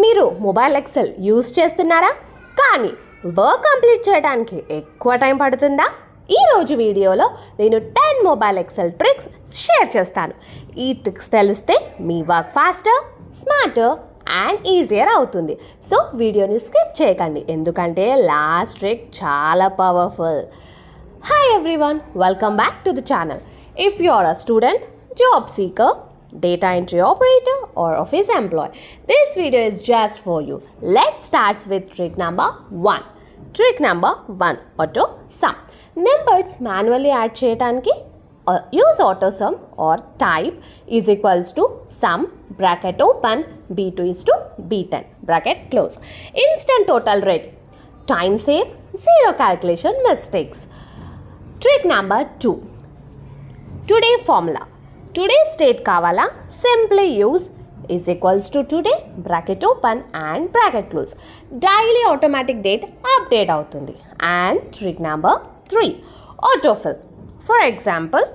మీరు mobile XL use చేస్తున్నారా? కానీ వర్క్ కంప్లీట్ చేయడానికి ఎక్కువ టైం పడుతుందా? ఈరోజు వీడియోలో నేను 10 మొబైల్ ఎక్సెల్ ట్రిక్స్ షేర్ చేస్తాను. ఈ ట్రిక్స్ తెలిస్తే మీ work faster, smarter and easier అవుతుంది. సో వీడియోని స్కిప్ చేయకండి, ఎందుకంటే లాస్ట్ ట్రిక్ చాలా powerful. Hi everyone, welcome back to the channel. If you are a student, job seeker, data entry operator or office employee, this video is just for you. Let's start with trick number 1. Trick number 1, AutoSum. Numbers manually add cheyadaniki use AutoSum or type is equals to sum bracket open B2 is to B10 bracket close. Instant total ready. Time save, zero calculation mistakes. Trick number 2. Today formula. Today's date kavala, simply use is equals to today bracket open and bracket close. Daily automatic date update avutundi. And trick number 3. AutoFill. For example,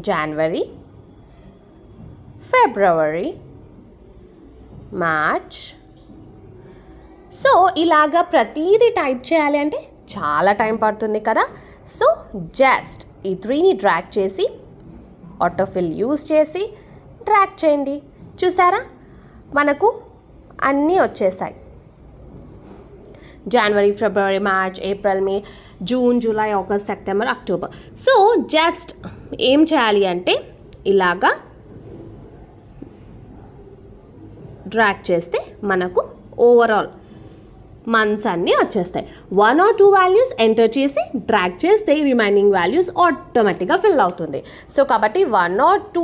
January, February, March. So ఇలాగా ప్రతిదీ type చేయాలి అంటే చాలా time పడుతుంది కదా. So just ఈ 3ని drag చేసి ఆటోఫిల్ యూజ్ చేసి డ్రాగ్ చేయండి. చూసారా, మనకు అన్నీ వచ్చేసాయి. January, February, March, April, May, June, July, August, September, October. So just ఏం చేయాలి అంటే ఇలాగా డ్రాగ్ చేస్తే మనకు ఓవరాల్ మంత్స్ అన్నీ వచ్చేస్తాయి. 1 or 2 వాల్యూస్ ఎంటర్ చేసి డ్రాగ్ చేస్తే రిమైనింగ్ వాల్యూస్ ఆటోమేటిక్గా ఫిల్ అవుతుంది. సో కాబట్టి 1 or 2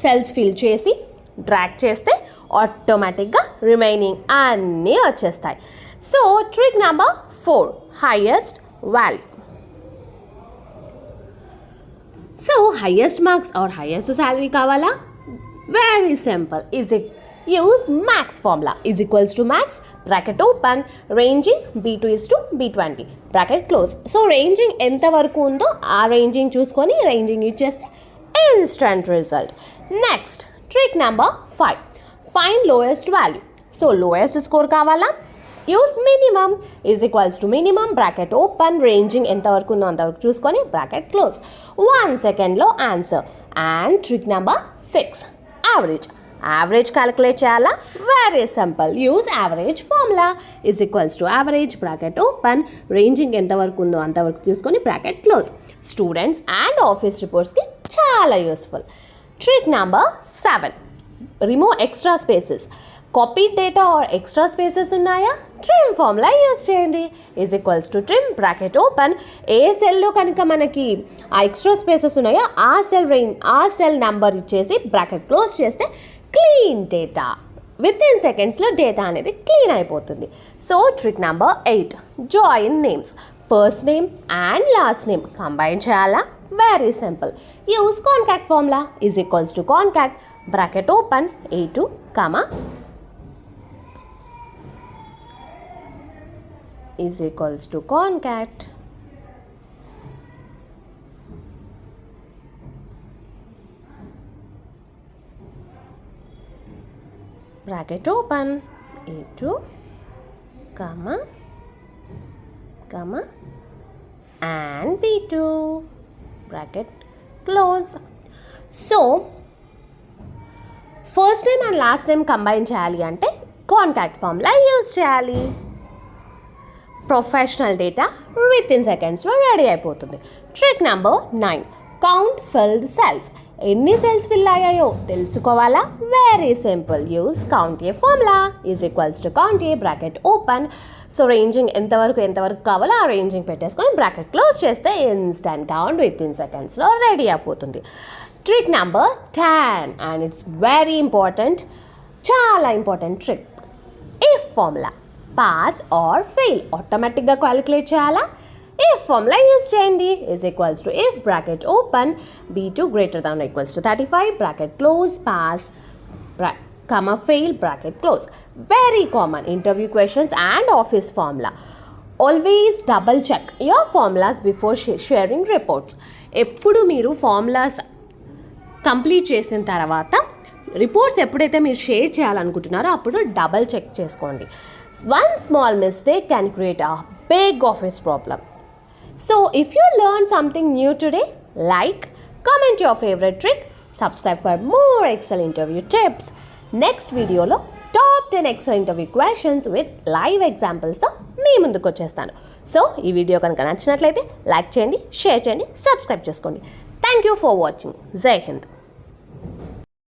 సెల్స్ ఫిల్ చేసి డ్రాగ్ చేస్తే ఆటోమేటిక్గా రిమైనింగ్ అన్నీ వచ్చేస్తాయి. So trick number 4, highest value. So highest marks or highest salary కావాలా? Very simple. Use max formula is equals to max bracket open ranging B2 is to B20 bracket close. So ranging ఎంత వరకు ఉందో ఆ ranging చూసుకొని ranging ఇచ్చేస్తే instant result. Next trick number 5, find lowest value. So lowest score కావాలా? Use minimum is equals to minimum bracket open ranging ఎంత వరకు ఉందో అంతవరకు చూసుకొని బ్రాకెట్ క్లోజ్. 1 సెకండ్లో answer. And trick number 6, average. Average calculate చేయాలా? Very simple. Use average formula is equals to average bracket open ranging ఎంతవరకు ఉందో అంతవరకు తీసుకొని bracket close. Students and office రిపోర్ట్స్కి చాలా useful. Trick number 7, remove extra spaces. Copy data or extra spaces ఉన్నాయా? Trim formula use చేయండి. Is equals to trim bracket open. ఏ సెల్లో కనుక మనకి ఆ ఎక్స్ట్రా స్పేసెస్ ఉన్నాయో ఆ సెల్ నెంబర్ ఇచ్చేసి బ్రాకెట్ క్లోజ్ చేస్తే క్లీన్ డేటా, విత్ ఇన్ సెకండ్స్లో డేటా అనేది క్లీన్ అయిపోతుంది. So trick number 8, join names. First name and last name combine చేయాలా? Very simple. Use concat formula is equals to concat bracket open A2 is equals to concat bracket open A2 comma and B2 bracket close. So first name and last name combine చేయాలి అంటే contact formula use చేయాలి. Professional data with in సెకండ్స్లో ready అయిపోతుంది. Trick number 9, count filled cells. ఎన్ని cells fill అయ్యాయో తెలుసుకోవాలా? Very simple. Use count a formula is equals to count a bracket open. So ranging ఎంతవరకు కావాలో ఆ రేంజింగ్ పెట్టేసుకొని బ్రాకెట్ క్లోజ్ చేస్తే ఇన్స్టెంట్ కౌంట్ విత్ ఇన్ సెకండ్స్లో రెడీ అయిపోతుంది. Trick number 10 and it's very important, చాలా important trick. If formula. Pass or fail ఆటోమేటిక్గా calculate చేయాలా? ఇఫ్ ఫార్ములా యూజ్ చేయండి. Is equals to if bracket open B2 greater than equals to 35 bracket close pass fail bracket close. Very common interview questions and office formula. Always double check your formulas before sharing reports. ఎప్పుడు మీరు formulas complete చేసిన తర్వాత reports ఎప్పుడైతే మీరు share చేయాలనుకుంటున్నారో అప్పుడు double check చేసుకోండి. One small mistake can create a big office problem. So if you learn something new today, like, comment your favourite trick, subscribe for more Excel interview tips. Next వీడియోలో top 10 Excel interview questions with live ఎగ్జాంపుల్స్తో మీ ముందుకు వచ్చేస్తాను. So ఈ video కనుక నచ్చినట్లయితే like చేయండి, share చేయండి, సబ్స్క్రైబ్ చేసుకోండి. Thank you for watching. జై హింద్.